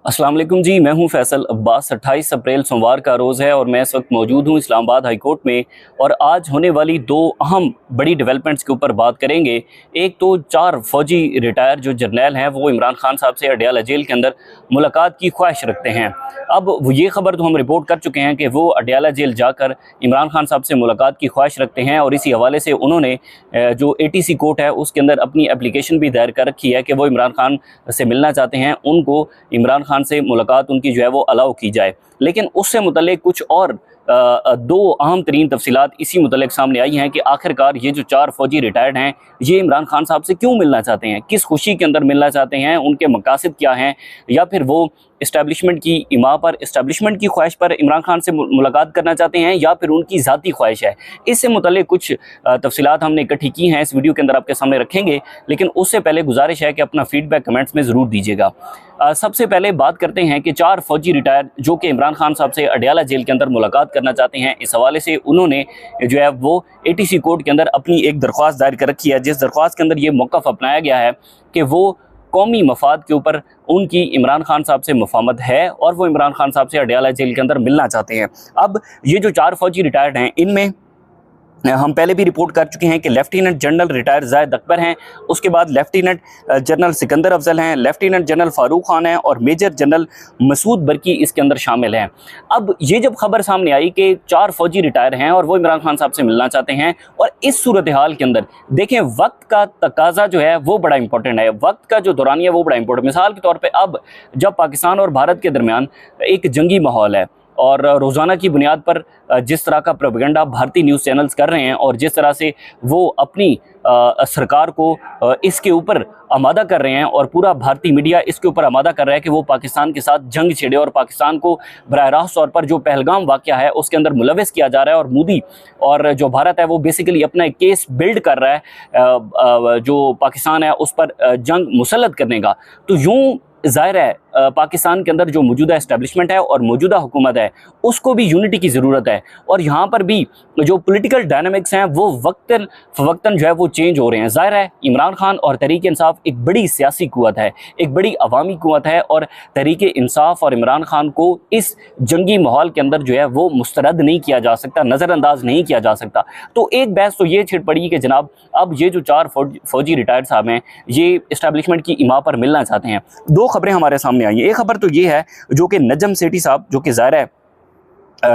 अस्सलाम वालेकुम जी, मैं हूं फैसल अब्बास। 28 अप्रैल सोमवार का रोज़ है और मैं इस वक्त मौजूद हूं इस्लामाबाद हाई कोर्ट में। और आज होने वाली दो अहम बड़ी डेवलपमेंट्स के ऊपर बात करेंगे। एक तो 4 फौजी रिटायर जो जर्नैल हैं वो इमरान खान साहब से अडयाला जेल के अंदर मुलाकात की ख्वाहिश रखते हैं। अब ये खबर तो हम रिपोर्ट कर चुके हैं कि वो अडयाला जेल जाकर इमरान खान साहब से मुलाकात की ख्वाहिश रखते हैं और इसी हवाले से उन्होंने जो ATC कोर्ट है उसके अंदर अपनी एप्लीकेशन भी दायर कर रखी है कि वो इमरान खान से मिलना चाहते हैं, उनको इमरान खान से मुलाकात उनकी जो है वो अलाउ की जाए। लेकिन उससे मुतल्लिक कुछ और दो अहम तरीन तफसीलात इसी मुतल्लिक सामने आई हैं कि आखिरकार ये जो 4 फौजी रिटायर्ड हैं ये इमरान खान साहब से क्यों मिलना चाहते हैं, किस खुशी के अंदर मिलना चाहते हैं, उनके मकासद क्या हैं, या फिर वो इस्टेब्लिशमेंट की इमा पर, इस्टेब्लिशमेंट की ख्वाहिश पर इमरान खान से मुलाकात करना चाहते हैं, या फिर उनकी ज़ाती ख्वाहिश है। इससे मुतल्लिक कुछ तफसीलात हमने इकट्ठी की हैं, इस वीडियो के अंदर आपके सामने रखेंगे। लेकिन उससे पहले गुजारिश है कि अपना फीडबैक कमेंट्स में ज़रूर दीजिएगा। सबसे पहले बात करते हैं कि 4 फौजी रिटायर जो कि इमरान खान साहब से अडयाला जेल के अंदर मुलाकात करना चाहते हैं, इस हवाले से उन्होंने जो है वो ATC कोर्ट के अंदर अपनी एक दरख्वास्त दायर कर रखी है, जिस दरख्वास्त के अंदर ये मौक़िफ़ अपनाया गया है कि वो कौमी मफाद के ऊपर उनकी इमरान खान साहब से मुफाहमत है और वो इमरान खान साहब से अडयाला जेल के अंदर मिलना चाहते हैं। अब ये जो 4 फौजी रिटायर्ड हैं इनमें हम पहले भी रिपोर्ट कर चुके हैं कि लेफ्टिनेंट जनरल रिटायर जायद अकबर हैं, उसके बाद लेफ्टिनेंट जनरल सिकंदर अफजल हैं, लेफ्टिनेंट जनरल फारूक खान हैं और मेजर जनरल मसूद बरकी इसके अंदर शामिल हैं। अब ये जब खबर सामने आई कि 4 फौजी रिटायर हैं और वो इमरान खान साहब से मिलना चाहते हैं, और इस सूरत हाल के अंदर देखें वक्त का तकाजा जो है वो बड़ा इंपॉर्टेंट है, वक्त का जो दौरानिया वो बड़ा इंपॉर्टेंट। मिसाल के तौर पर अब जब पाकिस्तान और भारत के दरमियान एक जंगी माहौल है और रोज़ाना की बुनियाद पर जिस तरह का प्रोपेगेंडा भारतीय न्यूज़ चैनल्स कर रहे हैं और जिस तरह से वो अपनी सरकार को इसके ऊपर आमादा कर रहे हैं और पूरा भारतीय मीडिया इसके ऊपर आमादा कर रहा है कि वो पाकिस्तान के साथ जंग छेड़े और पाकिस्तान को बराह रास्त तौर पर जो पहलगाम वाक़या है उसके अंदर मुलविस किया जा रहा है, और मोदी और जो भारत है वो बेसिकली अपना एक केस बिल्ड कर रहा है जो पाकिस्तान है उस पर जंग मुसल्लत करने का। तो यूँ ज़ाहिर है पाकिस्तान के अंदर जो मौजूदा इस्टेब्लिशमेंट है और मौजूदा हुकूमत है उसको भी यूनिटी की ज़रूरत है, और यहाँ पर भी जो पॉलिटिकल डायनामिक्स हैं वो वक्तन जो है वो चेंज हो रहे हैं। ज़ाहिर है इमरान खान और तहरीक इंसाफ एक बड़ी सियासी कुव्वत है, एक बड़ी अवामी कुव्वत है, और तहरीक इंसाफ और इमरान खान को इस जंगी माहौल के अंदर जो है वो मुस्तरद नहीं किया जा सकता, नज़रअंदाज नहीं किया जा सकता। तो एक बहस तो ये छिड़ पड़ी कि जनाब अब ये जो 4 फौजी रिटायर्ड साहब हैं ये इस्टेब्लिशमेंट की इमा पर मिलना चाहते हैं। 2 खबरें हमारे सामने आई हैं। एक खबर तो ये है जो कि नजम सेठी साहब, जो कि ज़ाहिर है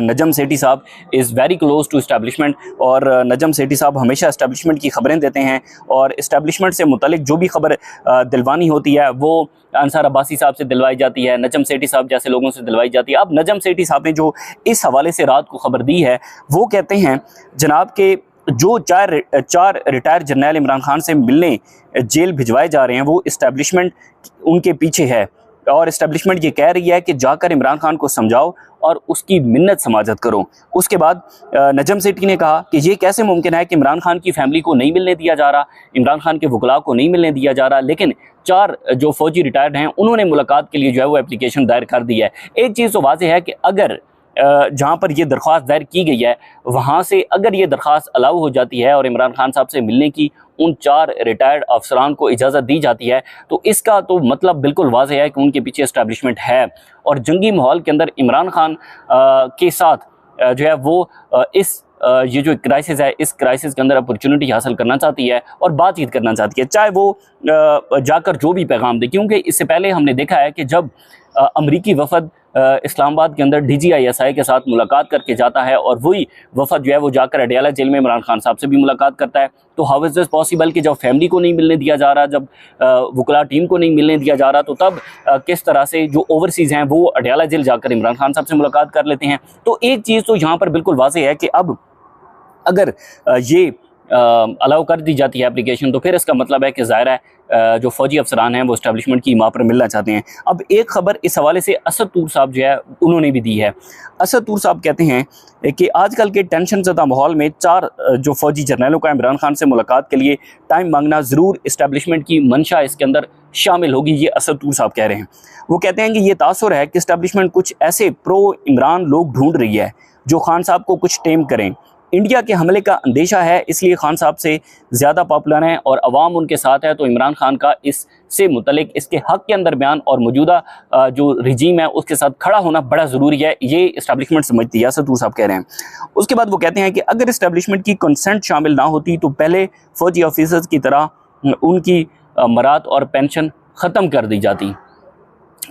नजम सेठी साहब is very close to establishment, और नजम सेठी साहब हमेशा इस्टेब्लिशमेंट की खबरें देते हैं और इस्टेब्लिशमेंट से मुतलिक जो भी खबर दिलवानी होती है वो अंसार अब्बासी साहब से दिलवाई जाती है, नजम सेठी साहब जैसे लोगों से दिलवाई जाती है। अब नजम सेठी साहब ने जो इस हवाले से रात को खबर दी है वो कहते हैं जनाब के जो 4 रिटायर जर्नैल इमरान खान से मिलने जेल भिजवाए जा रहे हैं वो इस्टेब्लिशमेंट उनके पीछे है, और इस्टेब्लिशमेंट ये कह रही है कि जाकर इमरान खान को समझाओ और उसकी मिन्नत समाजत करो। उसके बाद नजम सेठी ने कहा कि ये कैसे मुमकिन है कि इमरान खान की फैमिली को नहीं मिलने दिया जा रहा, इमरान खान के वकला को नहीं मिलने दिया जा रहा, लेकिन 4 जो फौजी रिटायर्ड हैं उन्होंने मुलाकात के लिए जो है वो एप्लीकेशन दायर कर दी है। एक चीज़ तो वाज़ेह है कि अगर जहाँ पर ये दरख्वास्त दायर की गई है वहाँ से अगर ये दरख्वास्त अलाउ हो जाती है और इमरान खान साहब से मिलने की उन 4 रिटायर्ड अफसरान को इजाज़त दी जाती है, तो इसका तो मतलब बिल्कुल वाज़ेह है कि उनके पीछे इस्टेब्लिशमेंट है, और जंगी माहौल के अंदर इमरान खान के साथ जो है वो ये जो क्राइसिस है इस क्राइसिस के अंदर अपॉर्चुनिटी हासिल करना चाहती है और बातचीत करना चाहती है, चाहे वो जाकर जो भी पैगाम दे। क्योंकि इससे पहले हमने देखा है कि जब अमरीकी वफद इस्लामाबाद के अंदर DGISI के साथ मुलाकात करके जाता है और वही वफद जो है वो जाकर अडयाला जेल में इमरान खान साहब से भी मुलाकात करता है, तो हाउ इज़ दिस पॉसिबल कि जब फैमिली को नहीं मिलने दिया जा रहा, जब वकला टीम को नहीं मिलने दिया जा रहा, तो तब किस तरह से जो ओवरसीज़ हैं वो अडयाला जेल जाकर इमरान खान साहब से मुलाकात कर लेते हैं। तो एक चीज़ तो यहाँ पर बिल्कुल वाज़ेह है कि अब अगर ये अलाउ कर दी जाती है एप्लीकेशन, तो फिर इसका मतलब है कि ज़ाहिर है जो फौजी अफसरान हैं वो इस्टेब्लिशमेंट की इमा पर मिलना चाहते हैं। अब एक खबर इस हवाले से असद तूर साहब जो है उन्होंने भी दी है। असद तूर साहब कहते हैं कि आजकल के टेंशन ज़दा माहौल में 4 जो फौजी जर्नैलों का इमरान खान से मुलाकात के लिए टाइम मांगना ज़रूर इस्टेब्लिशमेंट की मंशा इसके अंदर शामिल होगी, ये असद तूर साहब कह रहे हैं। वो कहते हैं कि ये तासुर है कि इस्टेब्लिशमेंट कुछ ऐसे प्रो इमरान लोग ढूंढ रही है जो खान साहब को कुछ टेम करें, इंडिया के हमले का अंदेशा है, इसलिए खान साहब से ज़्यादा पॉपुलर हैं और अवाम उनके साथ है। तो इमरान खान का इससे मुतलिक इसके हक़ के अंदर बयान और मौजूदा जो रिजीम है उसके साथ खड़ा होना बड़ा ज़रूरी है, ये इस्टेब्लिशमेंट समझती है, यासतूर साहब कह रहे हैं। उसके बाद वो कहते हैं कि अगर इस्टेब्लिशमेंट की कंसेंट शामिल ना होती तो पहले फ़ौजी ऑफिसर्स की तरह उनकी मराद और पेंशन ख़त्म कर दी जाती।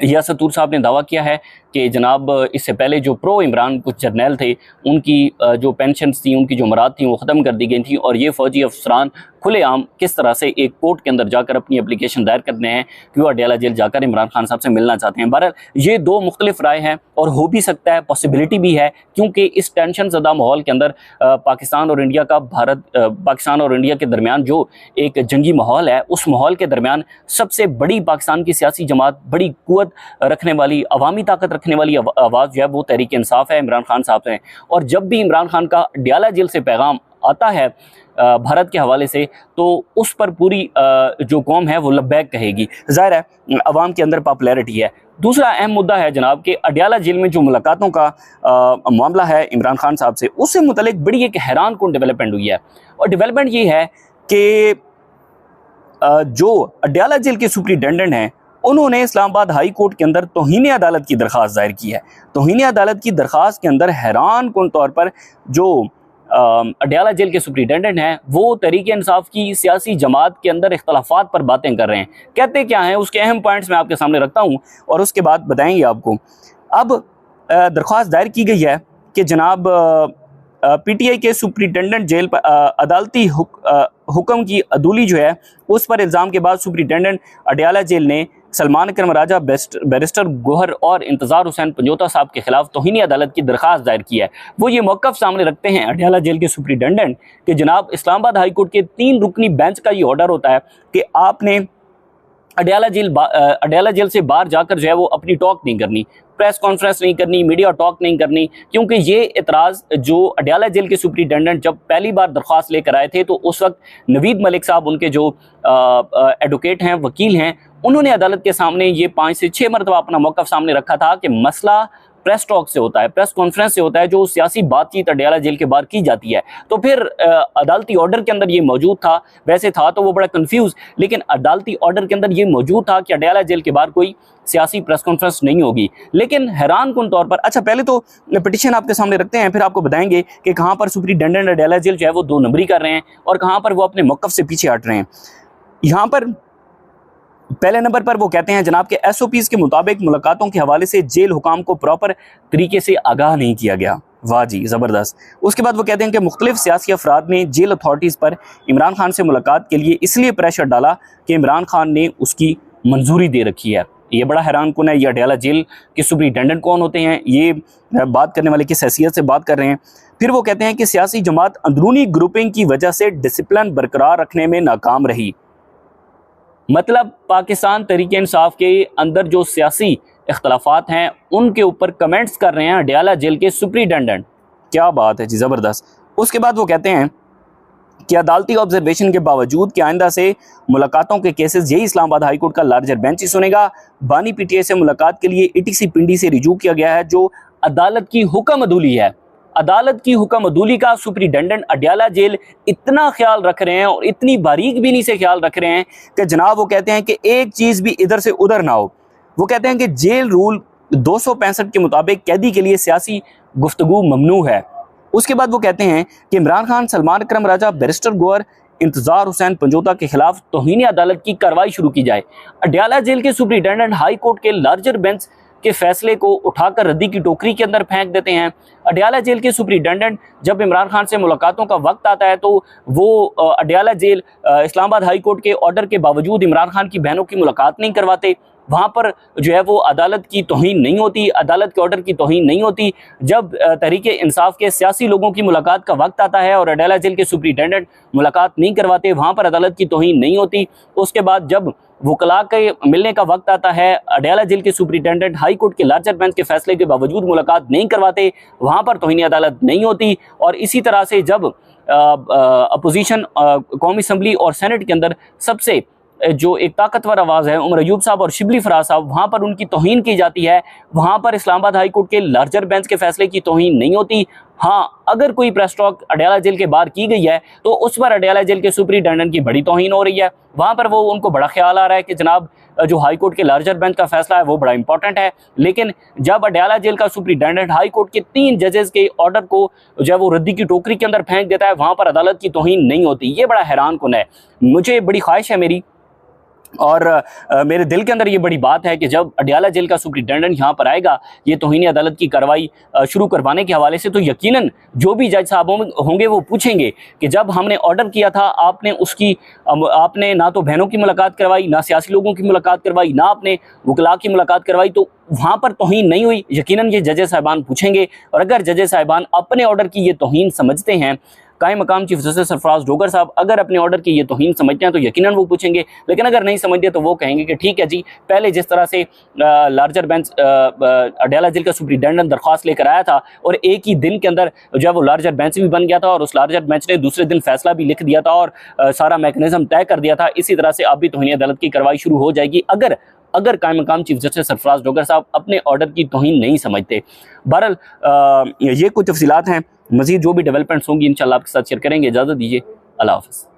यासतूर साहब ने दावा किया है कि जनाब इससे पहले जो प्रो इमरान कुछ जर्नैल थे उनकी जो पेंशन्स थी, उनकी जो मराद थी वो ख़त्म कर दी गई थी और ये फ़ौजी अफसरान खुलेआम किस तरह से एक कोर्ट के अंदर जाकर अपनी एप्लीकेशन दायर करते हैं कि वो अडयाला जेल जाकर इमरान खान साहब से मिलना चाहते हैं। बहरहाल ये दो मुख्तलिफ राय हैं और हो भी सकता है, पॉसिबिलिटी भी है, क्योंकि इस टेंशन ज़दा माहौल के अंदर पाकिस्तान और इंडिया का पाकिस्तान और इंडिया के दरमियान जो एक जंगी माहौल है, उस माहौल के दरमियान सबसे बड़ी पाकिस्तान की सियासी जमात, बड़ी कुव्वत रखने वाली, अवामी ताकत रखने वाली आवाज़ जो है वो तहरीक इंसाफ है, इमरान खान साहब हैं। और जब भी इमरान खान का अडयाला जेल से पैगाम आता है भारत के हवाले से, तो उस पर पूरी जो कौम है वो लब्बैक कहेगी। ज़ाहिर है अवाम के अंदर पॉपुलैरिटी है। दूसरा अहम मुद्दा है जनाब कि अडयाला जेल में जो मुलाकातों का मामला है इमरान खान साहब से, उससे मुतल्लिक बड़ी एक हैरान कुन डेवलपमेंट हुई है। और डेवलपमेंट ये है कि जो अडयाला जेल के सुपरिटेंडेंट हैं उन्होंने इस्लामाबाद हाई कोर्ट के अंदर तौहीन अदालत की दरख्वास्त दायर की है। तौहीन अदालत की दरख्वास्त के अंदर हैरान कुन तौर पर जो अडयाला जेल के सुपरिटेंडेंट हैं वो तहरीक इंसाफ की सियासी जमात के अंदर इख्तलाफात पर बातें कर रहे हैं। कहते क्या हैं, उसके अहम पॉइंट्स मैं आपके सामने रखता हूँ और उसके बाद बताएंगे आपको। अब दरख्वास्त दायर की गई है कि जनाब पीटीआई के सुपरिटेंडेंट जेल पर अदालती हुक्म की अदूली जो है उस पर इल्ज़ाम के बाद सुपरिटेंडेंट अडयाला जेल ने सलमान अकरम राजा, बैरिस्टर गोहर और इंतज़ार हुसैन पंजोता साहब के खिलाफ तौहीनी अदालत की दरख्वास्त दायर की है। वो ये मौक़िफ़ सामने रखते हैं अडयाला जेल के सुपरिटेंडेंट कि जनाब इस्लामाबाद हाई कोर्ट के 3 रुकनी बेंच का ये ऑर्डर होता है कि आपने अडयाला जेल से बाहर जाकर जो है वो अपनी टॉक नहीं करनी, प्रेस कॉन्फ्रेंस नहीं करनी, मीडिया टॉक नहीं करनी, क्योंकि ये इतराज़ जो अडयाला जेल के सुपरिटेंडेंट जब पहली बार दरख्वास्त लेकर आए थे तो उस वक्त नवीद मलिक साहब उनके जो एडवोकेट हैं, वकील हैं, उन्होंने अदालत के सामने ये 5 से 6 मरतबा अपना मौक़िफ़ सामने रखा था कि मसला प्रेस टॉक से होता है, प्रेस कॉन्फ्रेंस से होता है, जो सियासी बातचीत अडयाला जेल के बाहर की जाती है। तो फिर अदालती ऑर्डर के अंदर ये मौजूद था, वैसे था तो वो बड़ा कंफ्यूज, लेकिन अदालती ऑर्डर के अंदर ये मौजूद था कि अडयाला जेल के बाहर कोई सियासी प्रेस कॉन्फ्रेंस नहीं होगी। लेकिन हैरान कुन तौर पर, अच्छा पहले तो पिटीशन आपके सामने रखते हैं, फिर आपको बताएंगे कि कहाँ पर सुपरिटेंडेंट अडयाला जेल जो है वो 2 नंबरी कर रहे हैं और कहाँ पर वो अपने मौक़िफ़ से पीछे हट रहे हैं। यहाँ पर पहले नंबर पर वो कहते हैं जनाब के SOPs के मुताबिक मुलाकातों के हवाले से जेल हुकाम को प्रॉपर तरीके से आगाह नहीं किया गया। वाह जी, ज़बरदस्त। उसके बाद वो कहते हैं कि मुख्तलिफ सियासी अफराद ने जेल अथॉरिटीज़ पर इमरान खान से मुलाकात के लिए इसलिए प्रेशर डाला कि इमरान खान ने उसकी मंजूरी दे रखी है। ये बड़ा हैरान कुन है। ये अडयाला जेल के सुपरिटेंडेंट कौन होते हैं, ये बात करने वाले किस हैसियत से बात कर रहे हैं। फिर वो कहते हैं कि सियासी जमात अंदरूनी ग्रुपिंग की वजह से डिसिप्लिन बरकरार रखने में नाकाम रही। मतलब पाकिस्तान तहरीक इंसाफ के अंदर जो सियासी इख्तलाफात हैं उनके ऊपर कमेंट्स कर रहे हैं अडयाला जेल के सुपरिटेंडेंट। क्या बात है जी, ज़बरदस्त। उसके बाद वो कहते हैं कि अदालती ऑब्जर्वेशन के बावजूद कि आइंदा से मुलाकातों के केसेस यही इस्लामाबाद हाई कोर्ट का लार्जर बेंच ही सुनेगा। बानी पीटीआई से मुलाकात के लिए ETC पिंडी से रिजू किया गया है, जो अदालत की हुक्म अदूली है। अदालत की हुक्म अदूली का सुपरिटेंडेंट अडयाला जेल इतना ख्याल रख रहे हैं और इतनी बारीक बीनी से ख्याल रख रहे हैं कि जनाब वो कहते हैं कि एक चीज़ भी इधर से उधर ना हो। वो कहते हैं कि जेल रूल 265 के मुताबिक कैदी के लिए सियासी गुफ्तगू ममनू है। उसके बाद वो कहते हैं कि इमरान खान, सलमान अकरम राजा, बैरिस्टर गोहर, इंतज़ार हुसैन पंजोता के खिलाफ तौहीन अदालत की कार्रवाई शुरू की जाए। अडयाला जेल के सुपरिटेंडेंट हाई कोर्ट के लार्जर बेंच के फैसले को उठाकर रद्दी की टोकरी के अंदर फेंक देते हैं। अडयाला जेल के सुपरिटेंडेंट जब इमरान खान से मुलाकातों का वक्त आता है तो वो Adiala jail Islamabad high court के ऑर्डर के बावजूद इमरान खान की बहनों की मुलाकात नहीं करवाते। वहाँ पर जो है वो अदालत की तौहीन नहीं होती, अदालत के ऑर्डर की तौहीन नहीं होती। जब तहरीक इंसाफ के सियासी लोगों की मुलाकात का वक्त आता है और अडयाला जेल के सुपरिटेंडेंट मुलाकात नहीं करवाते, वहाँ पर अदालत की तौहीन नहीं होती। उसके बाद जब वकला के मिलने का वक्त आता है, अडयाला जेल के सुपरिटेंडेंट हाई कोर्ट के लार्जर बेंच के फैसले के बावजूद मुलाकात नहीं करवाते, वहाँ पर तौहीन अदालत नहीं होती। और इसी तरह से जब अपोजिशन कौमी असम्बली और सेनेट के अंदर सबसे जो एक ताकतवर आवाज़ है उमर अयूब साहब और शिबली फराज साहब, वहाँ पर उनकी तौहीन की जाती है। वहाँ पर इस्लामाबाद हाई कोर्ट के लार्जर बेंच के फैसले की तौहीन नहीं होती। हाँ, अगर कोई प्रेस टॉक अडयाला जेल के बाहर की गई है तो उस पर अडयाला जेल के सुपरिटेंडेंट की बड़ी तौहीन हो रही है। वहाँ पर वो उनको बड़ा ख्याल आ रहा है कि जनाब जो हाई कोर्ट के लार्जर बेंच का फैसला है वो बड़ा इंपॉर्टेंट है। लेकिन जब अडयाला जेल का सुपरिटेंडेंट हाई कोर्ट के 3 जजेस के ऑर्डर को जब वो रद्दी की टोकरी के अंदर फेंक देता है, वहाँ पर अदालत की तौहीन नहीं होती। ये बड़ा हैरान कुन है। मुझे बड़ी ख्वाहिश है मेरी, और मेरे दिल के अंदर ये बड़ी बात है कि जब अडयाला जेल का सुपरिटेंडेंट यहाँ पर आएगा ये तौहीन अदालत की कार्रवाई शुरू करवाने के हवाले से, तो यकीनन जो भी जज साहब होंगे वो पूछेंगे कि जब हमने ऑर्डर किया था आपने ना तो बहनों की मुलाकात करवाई, ना सियासी लोगों की मुलाकात करवाई, ना आपने वकला की मुलाकात करवाई, तो वहाँ पर तौहीन नहीं हुई। यकीनन ये जजेस साहिबान पूछेंगे, और अगर जजेस साहिबान अपने ऑर्डर की ये तौहीन समझते हैं, कायम मकाम चीफ जस्टिस सरफराज डोगर साहब अगर अपने ऑर्डर की ये तौहीन समझते हैं तो यकीनन वो पूछेंगे। लेकिन अगर नहीं समझते तो वो कहेंगे कि ठीक है जी, पहले जिस तरह से लार्जर बेंच अडयाला जेल का सुपरिटेंडेंट दरख्वास्त लेकर आया था और एक ही दिन के अंदर जो है वो लार्जर बेंच भी बन गया था और उस लार्जर बेंच ने दूसरे दिन फैसला भी लिख दिया था और सारा मैकेनिज्म तय कर दिया था, इसी तरह से अब भी तौहीन अदालत की कार्रवाई शुरू हो जाएगी अगर कायम मकाम चीफ जस्टिस सरफराज डोगर साहब अपने ऑर्डर की तौहीन नहीं समझते। बहरहाल ये कुछ तफसीलात हैं, मजीद जो भी डेवलपमेंट्स होंगी इंशाल्लाह आपके साथ शेयर करेंगे। इजाज़त दीजिए, अल्लाह हाफ़िज़।